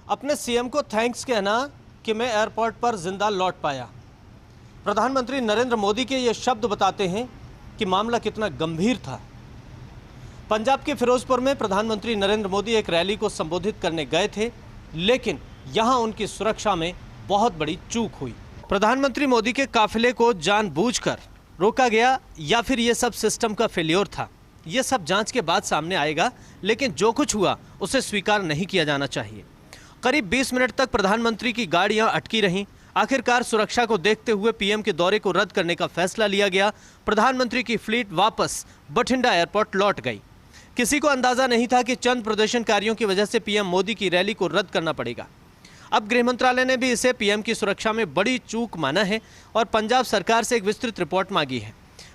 अपने सीएम को थैंक्स कहना कि मैं एयरपोर्ट पर जिंदा लौट पाया। प्रधानमंत्री नरेंद्र मोदी के ये शब्द बताते हैं कि मामला कितना गंभीर था। पंजाब के फिरोजपुर में प्रधानमंत्री नरेंद्र मोदी एक रैली को संबोधित करने गए थे, लेकिन यहां उनकी सुरक्षा में बहुत बड़ी चूक हुई। प्रधानमंत्री मोदी के काफिले को जानबूझकर रोका गया या फिर ये सब सिस्टम का फेल्योर था, ये सब जांच के बाद सामने आएगा, लेकिन जो कुछ हुआ उसे स्वीकार नहीं किया जाना चाहिए। करीब 20 मिनट तक प्रधानमंत्री की गाड़ियां अटकी रहीं। आखिरकार सुरक्षा को देखते हुए पीएम के दौरे को रद्द करने का फैसला लिया गया। प्रधानमंत्री की फ्लीट वापस बठिंडा एयरपोर्ट लौट गई। किसी को अंदाजा नहीं था कि चंद प्रदर्शनकारियों की वजह से पीएम मोदी की रैली को रद्द करना पड़ेगा। अब गृह मंत्रालय ने भी इसे पीएम की सुरक्षा में बड़ी चूक माना है और पंजाब सरकार से एक विस्तृत रिपोर्ट मांगी है।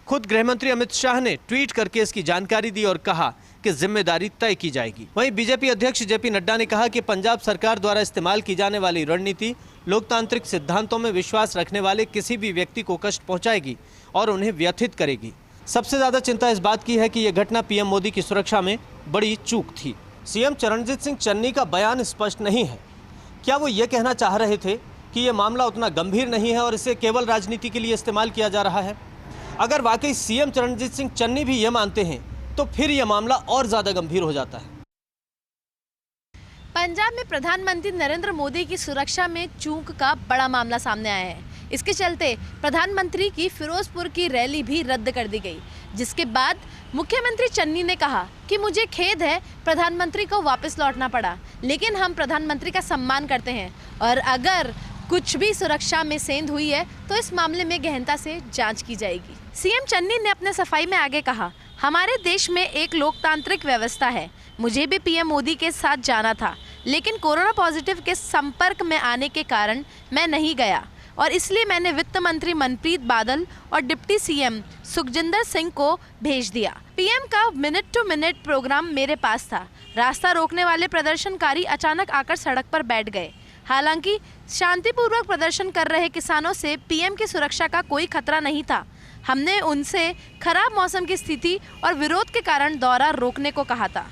खुद गृह मंत्री अमित शाह ने ट्वीट करके इसकी जानकारी दी और कहा कि जिम्मेदारी तय की जाएगी। वहीं बीजेपी अध्यक्ष जेपी नड्डा ने कहा कि पंजाब सरकार द्वारा इस्तेमाल की जाने वाली रणनीति लोकतांत्रिक सिद्धांतों में विश्वास रखने वाले किसी भी व्यक्ति को कष्ट पहुंचाएगी और उन्हें व्यथित करेगी। सबसे ज्यादा चिंता इस बात की है कि यह घटना पीएम मोदी की सुरक्षा में बड़ी चूक थी। सीएम चरणजीत सिंह चन्नी का बयान स्पष्ट नहीं है। क्या वो ये कहना चाह रहे थे कि ये मामला उतना गंभीर नहीं है और इसे केवल राजनीति के लिए इस्तेमाल किया जा रहा है? अगर वाकई सीएम चरणजीत सिंह चन्नी भी ये मानते हैं तो फिर यह मामला और ज्यादा गंभीर हो जाता है। पंजाब में प्रधानमंत्री नरेंद्र मोदी की सुरक्षा में चूक का बड़ा मामला सामने आया है। इसके चलते प्रधानमंत्री की फिरोजपुर की रैली भी रद्द कर दी गई, जिसके बाद मुख्यमंत्री चन्नी ने कहा कि मुझे खेद है प्रधानमंत्री को वापस लौटना पड़ा, लेकिन हम प्रधानमंत्री का सम्मान करते हैं और अगर कुछ भी सुरक्षा में सेंध हुई है तो इस मामले में गहनता से जांच की जाएगी। सीएम चन्नी ने अपने सफाई में आगे कहा, हमारे देश में एक लोकतांत्रिक व्यवस्था है। मुझे भी पीएम मोदी के साथ जाना था, लेकिन कोरोना पॉजिटिव के संपर्क में आने के कारण मैं नहीं गया और इसलिए मैंने वित्त मंत्री मनप्रीत बादल और डिप्टी सीएम सुखजिंदर सिंह को भेज दिया। पीएम का मिनट टू मिनट प्रोग्राम मेरे पास था। रास्ता रोकने वाले प्रदर्शनकारी अचानक आकर सड़क पर बैठ गए। हालांकि शांतिपूर्वक प्रदर्शन कर रहे किसानों से पीएम की सुरक्षा का कोई खतरा नहीं था। हमने उनसे खराब मौसम की स्थिति और विरोध के कारण दौरा रोकने को कहा था।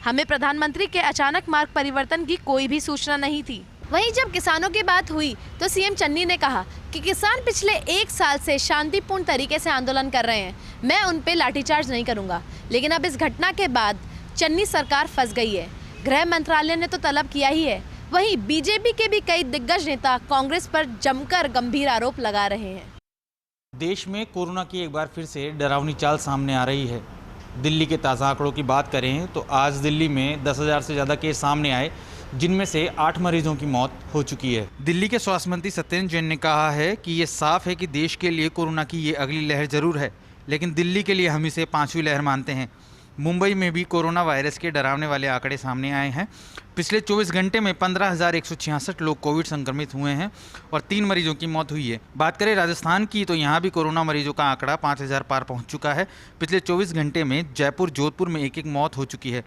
हमें प्रधानमंत्री के अचानक मार्ग परिवर्तन की कोई भी सूचना नहीं थी। वहीं जब किसानों की बात हुई तो सीएम चन्नी ने कहा कि किसान पिछले 1 साल से शांतिपूर्ण तरीके से आंदोलन कर रहे हैं, मैं उन पे लाठीचार्ज नहीं करूंगा। लेकिन अब इस घटना के बाद चन्नी सरकार फंस गई है। गृह मंत्रालय ने तो तलब किया ही है, वहीं बीजेपी के भी कई दिग्गज नेता कांग्रेस पर जमकर गंभीर आरोप लगा रहे हैं। देश में कोरोना की एक बार फिर से डरावनी चाल सामने आ रही है। दिल्ली के ताज़ा आंकड़ों की बात करें तो आज दिल्ली में 10,000 से ज़्यादा केस सामने आए, जिनमें से 8 मरीजों की मौत हो चुकी है। दिल्ली के स्वास्थ्य मंत्री सत्येंद्र जैन ने कहा है कि ये साफ है कि देश के लिए कोरोना की ये अगली लहर जरूर है, लेकिन दिल्ली के लिए हम इसे 5वीं लहर मानते हैं। मुंबई में भी कोरोना वायरस के डरावने वाले आंकड़े सामने आए हैं। पिछले 24 घंटे में 15,166 लोग कोविड संक्रमित हुए हैं और 3 मरीजों की मौत हुई है। बात करें राजस्थान की तो यहाँ भी कोरोना मरीजों का आंकड़ा 5,000 पार पहुँच चुका है। पिछले 24 घंटे में जयपुर, जोधपुर में एक मौत हो चुकी है।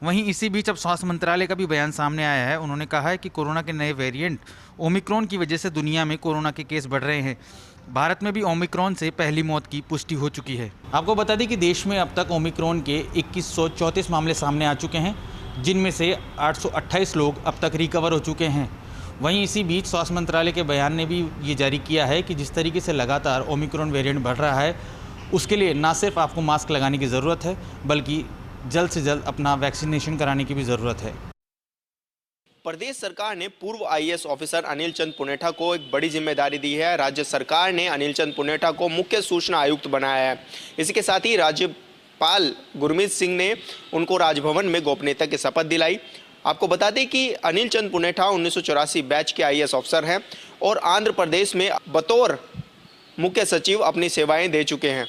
वहीं इसी बीच अब स्वास्थ्य मंत्रालय का भी बयान सामने आया है। उन्होंने कहा है कि कोरोना के नए वेरिएंट ओमिक्रॉन की वजह से दुनिया में कोरोना के केस बढ़ रहे हैं। भारत में भी ओमिक्रॉन से पहली मौत की पुष्टि हो चुकी है। आपको बता दें कि देश में अब तक ओमिक्रॉन के 2134 मामले सामने आ चुके हैं, जिनमें से 828 लोग अब तक रिकवर हो चुके हैं। वहीं इसी बीच स्वास्थ्य मंत्रालय के बयान ने भी ये जारी किया है कि जिस तरीके से लगातार ओमिक्रॉन वेरिएंट बढ़ रहा है, उसके लिए ना सिर्फ आपको मास्क लगाने की ज़रूरत है, बल्कि जल्द से जल्द अपना वैक्सीनेशन कराने की भी ज़रूरत है। प्रदेश सरकार ने पूर्व आईएएस ऑफिसर अनिल चंद पुनेठा को एक बड़ी जिम्मेदारी दी है। राज्य सरकार ने अनिल चंद पुनेठा को मुख्य सूचना आयुक्त बनाया है। इसके साथ ही राज्यपाल गुरमीत सिंह ने उनको राजभवन में गोपनीयता की शपथ दिलाई। आपको बता दें कि अनिल चंद पुनेठा 1984 बैच के आईएएस ऑफिसर हैं और आंध्र प्रदेश में बतौर मुख्य सचिव अपनी सेवाएं दे चुके हैं।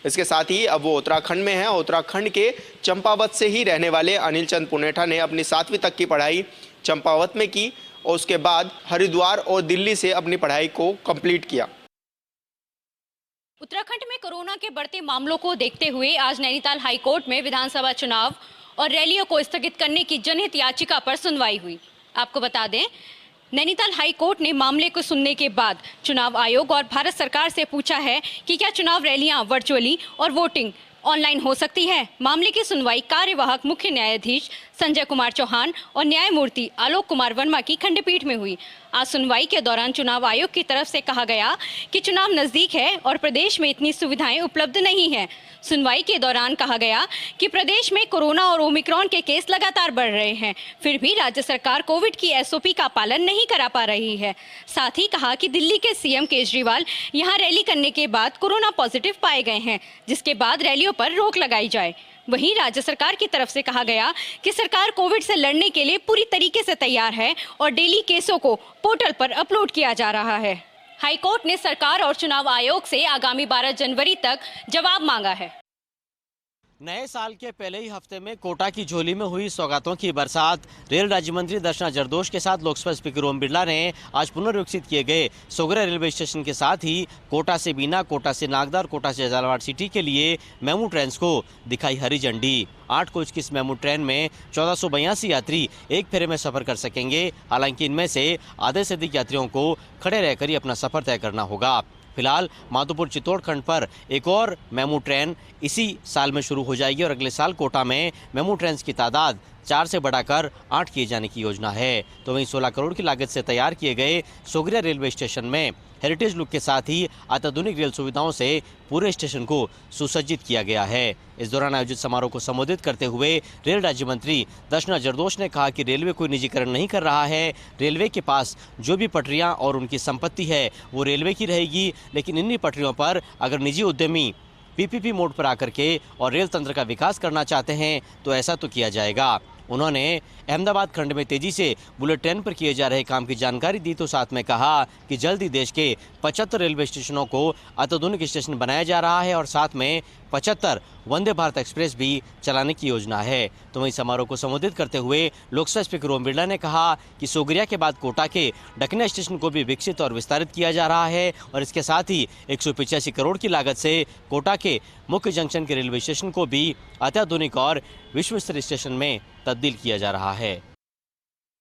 इसके साथ ही अब वो उत्तराखंड में हैं। उत्तराखंड के चंपावत से ही रहने वाले अनिल चंद पुनेठा ने अपनी 7वीं तक की पढ़ाई चंपावत में की और उसके बाद हरिद्वार और दिल्ली से अपनी पढ़ाई को कंप्लीट किया। उत्तराखंड में कोरोना के बढ़ते मामलों को देखते हुए आज नैनीताल हाईकोर्ट में विधानसभा चुनाव और रैलियों को स्थगित करने की जनहित याचिका पर सुनवाई हुई। आपको बता दें, नैनीताल हाईकोर्ट ने मामले को सुनने के बाद चुनाव आयोग और भारत सरकार से पूछा है कि क्या चुनाव रैलियां वर्चुअली और वोटिंग ऑनलाइन हो सकती है। मामले की सुनवाई कार्यवाहक मुख्य न्यायाधीश संजय कुमार चौहान और न्यायमूर्ति आलोक कुमार वर्मा की खंडपीठ में हुई। आज सुनवाई के दौरान चुनाव आयोग की तरफ से कहा गया कि चुनाव नजदीक है और प्रदेश में इतनी सुविधाएं उपलब्ध नहीं है। सुनवाई के दौरान कहा गया कि प्रदेश में कोरोना और ओमिक्रॉन के केस लगातार बढ़ रहे हैं, फिर भी राज्य सरकार कोविड की एसओपी का पालन नहीं करा पा रही है। साथ ही कहा कि दिल्ली के सीएम केजरीवाल यहां रैली करने के बाद कोरोना पॉजिटिव पाए गए हैं, जिसके बाद रैलियों पर रोक लगाई जाए। वहीं राज्य सरकार की तरफ से कहा गया कि सरकार कोविड से लड़ने के लिए पूरी तरीके से तैयार है और डेली केसों को पोर्टल पर अपलोड किया जा रहा है। हाईकोर्ट ने सरकार और चुनाव आयोग से आगामी 12 जनवरी तक जवाब मांगा है। नए साल के पहले ही हफ्ते में कोटा की झोली में हुई सौगातों की बरसात। रेल राज्य मंत्री दर्शना जरदोश के साथ लोकसभा स्पीकर ओम बिरला ने आज पुनर्विकसित किए गए सोगरा रेलवे स्टेशन के साथ ही कोटा से बीना, कोटा से नागदा और कोटा से झालावाड़ सिटी के लिए मेमू ट्रेन को दिखाई हरी झंडी। 8 कोच की इस मेमू ट्रेन में 1482 यात्री एक फेरे में सफर कर सकेंगे। हालांकि इनमें से आधे से अधिक यात्रियों को खड़े रहकर ही अपना सफर तय करना होगा। फिलहाल माधोपुर चित्तौड़ खंड पर एक और मेमू ट्रेन इसी साल में शुरू हो जाएगी और अगले साल कोटा में मेमू ट्रेन की तादाद 4 से बढ़ाकर 8 किए जाने की योजना है। तो वहीं 16 करोड़ की लागत से तैयार किए गए सोगरा रेलवे स्टेशन में हेरिटेज लुक के साथ ही अत्याधुनिक रेल सुविधाओं से पूरे स्टेशन को सुसज्जित किया गया है। इस दौरान आयोजित समारोह को संबोधित करते हुए रेल राज्य मंत्री दर्शना जरदोश ने कहा कि रेलवे कोई निजीकरण नहीं कर रहा है। रेलवे के पास जो भी पटरियां और उनकी संपत्ति है वो रेलवे की रहेगी, लेकिन इन्हीं पटरियों पर अगर निजी उद्यमी पीपीपी मोड पर आकर के और रेल तंत्र का विकास करना चाहते हैं तो ऐसा तो किया जाएगा। उन्होंने अहमदाबाद खंड में तेजी से बुलेट ट्रेन पर किए जा रहे काम की जानकारी दी, तो साथ में कहा कि जल्द ही देश के 75 रेलवे स्टेशनों को अत्याधुनिक स्टेशन बनाया जा रहा है और साथ में 75 वंदे भारत एक्सप्रेस भी चलाने की योजना है। तो वहीं समारोह को संबोधित करते हुए लोकसभा स्पीकर ओम बिरला ने कहा कि सोगरिया के बाद कोटा के डकना स्टेशन को भी विकसित और विस्तारित किया जा रहा है और इसके साथ ही 185 करोड़ की लागत से कोटा के मुख्य जंक्शन के रेलवे स्टेशन को भी अत्याधुनिक और विश्व स्तरीय स्टेशन में तब्दील किया जा रहा है।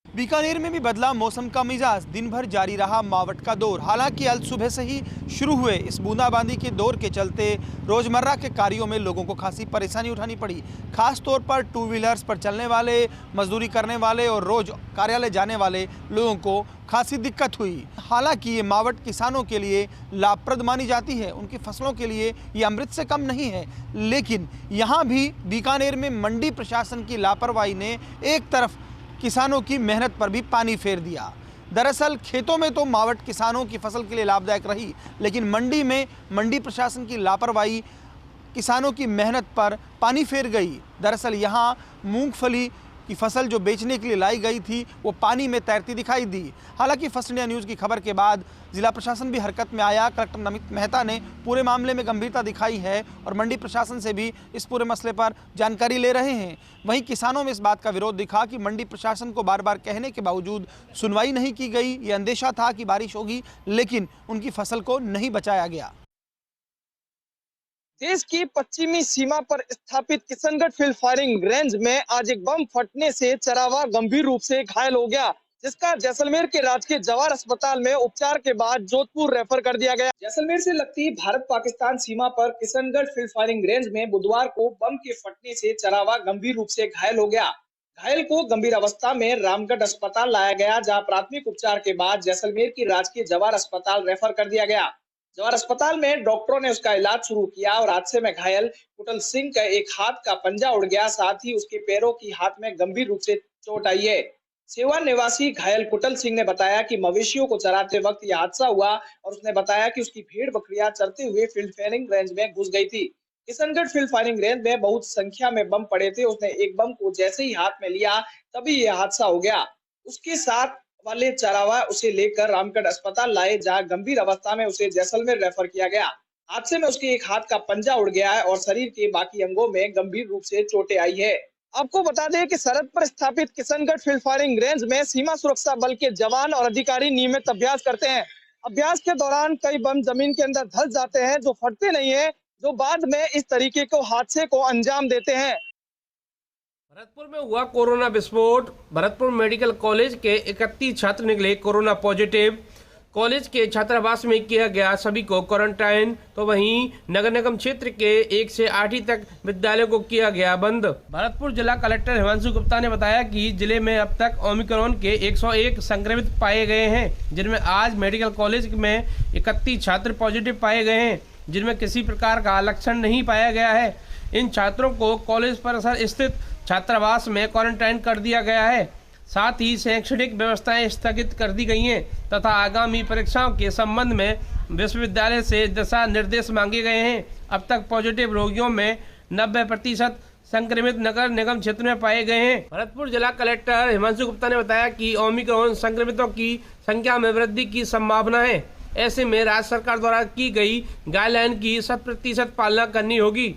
बीकानेर में भी बदला मौसम का मिजाज, दिन भर जारी रहा मावठ का दौर। हालांकि अल सुबह से ही शुरू हुए इस बूंदाबांदी के दौर के चलते रोजमर्रा के कार्यों में लोगों को खासी परेशानी उठानी पड़ी। खास तौर पर 2 व्हीलर्स पर चलने वाले, मजदूरी करने वाले और रोज कार्यालय जाने वाले लोगों को खासी दिक्कत हुई। हालांकि ये मावठ किसानों के लिए लाभप्रद मानी जाती है, उनकी फसलों के लिए ये अमृत से कम नहीं है, लेकिन यहाँ भी बीकानेर में मंडी प्रशासन की लापरवाही ने एक तरफ किसानों की मेहनत पर भी पानी फेर दिया। दरअसल खेतों में तो मावठ किसानों की फसल के लिए लाभदायक रही, लेकिन मंडी में मंडी प्रशासन की लापरवाही किसानों की मेहनत पर पानी फेर गई। दरअसल यहाँ मूंगफली की फसल जो बेचने के लिए लाई गई थी वो पानी में तैरती दिखाई दी। हालांकि फर्स्ट इंडिया न्यूज़ की खबर के बाद जिला प्रशासन भी हरकत में आया। कलेक्टर नमित मेहता ने पूरे मामले में गंभीरता दिखाई है और मंडी प्रशासन से भी इस पूरे मसले पर जानकारी ले रहे हैं। वहीं किसानों में इस बात का विरोध दिखा कि मंडी प्रशासन को बार बार कहने के बावजूद सुनवाई नहीं की गई। ये अंदेशा था कि बारिश होगी, लेकिन उनकी फसल को नहीं बचाया गया। देश की पश्चिमी सीमा पर स्थापित किशनगढ़ फील्ड फायरिंग रेंज में आज एक बम फटने से चरावा गंभीर रूप से घायल हो गया, जिसका जैसलमेर के राजकीय जवाहर अस्पताल में उपचार के बाद जोधपुर रेफर कर दिया गया। जैसलमेर से लगती भारत पाकिस्तान सीमा पर किशनगढ़ फील्ड फायरिंग रेंज में बुधवार को बम के फटने से चरावा गंभीर रूप से घायल हो गया। घायल को गंभीर अवस्था में रामगढ़ अस्पताल लाया गया, जहाँ प्राथमिक उपचार के बाद जैसलमेर की राजकीय जवाहर अस्पताल रेफर कर दिया गया। जवाहर अस्पताल में डॉक्टरों ने उसका इलाज शुरू किया और हादसे में घायल कुटल सिंह का एक हाथ का पंजा उड़ गया, साथ ही उसके पैरों की हाथ में गंभीर रूप से चोट आई है। सेवा निवासी घायल कुटल सिंह ने बताया कि मवेशियों को चराते वक्त यह हादसा हुआ और उसने बताया कि उसकी भेड़ बकरियां चरते हुए फील्ड फायरिंग रेंज में घुस गई थी। किशनगढ़ फील्ड फायरिंग रेंज में बहुत संख्या में बम पड़े थे। उसने एक बम को जैसे ही हाथ में लिया तभी यह हादसा हो गया। उसके साथ वाले चरावा उसे लेकर रामगढ़ अस्पताल लाए, जहां गंभीर अवस्था में उसे जैसलमेर रेफर किया गया। हादसे में उसके एक हाथ का पंजा उड़ गया है और शरीर के बाकी अंगों में गंभीर रूप से चोटें आई है। आपको बता दें कि सरहद पर स्थापित किशनगढ़ फील्ड फायरिंग रेंज में सीमा सुरक्षा बल के जवान और अधिकारी नियमित अभ्यास करते हैं। अभ्यास के दौरान कई बम जमीन के अंदर धंस जाते हैं, जो फटते नहीं है, जो बाद में इस तरीके को हादसे को अंजाम देते हैं। भरतपुर में हुआ कोरोना विस्फोट। भरतपुर मेडिकल कॉलेज के 31 छात्र निकले कोरोना पॉजिटिव। कॉलेज के छात्रावास में किया गया सभी को क्वारंटाइन, तो वहीं नगर निगम क्षेत्र के 1 से 8 तक विद्यालयों को किया गया बंद। भरतपुर जिला कलेक्टर हिमांशु गुप्ता ने बताया कि जिले में अब तक ओमिक्रॉन के 101 संक्रमित पाए गए हैं, जिनमें आज मेडिकल कॉलेज में 31 छात्र पॉजिटिव पाए गए हैं, जिनमें किसी प्रकार का लक्षण नहीं पाया गया है। इन छात्रों को कॉलेज परिसर स्थित छात्रावास में क्वारंटाइन कर दिया गया है। साथ ही शैक्षणिक व्यवस्थाएं स्थगित कर दी गई हैं तथा आगामी परीक्षाओं के संबंध में विश्वविद्यालय से दिशा निर्देश मांगे गए हैं। अब तक पॉजिटिव रोगियों में 90% संक्रमित नगर निगम क्षेत्र में पाए गए हैं। भरतपुर जिला कलेक्टर हिमांशु गुप्ता ने बताया कि ओमिक्रॉन संक्रमितों की संख्या में वृद्धि की संभावना है। ऐसे में राज्य सरकार द्वारा की गई गाइडलाइन की 100% पालना करनी होगी।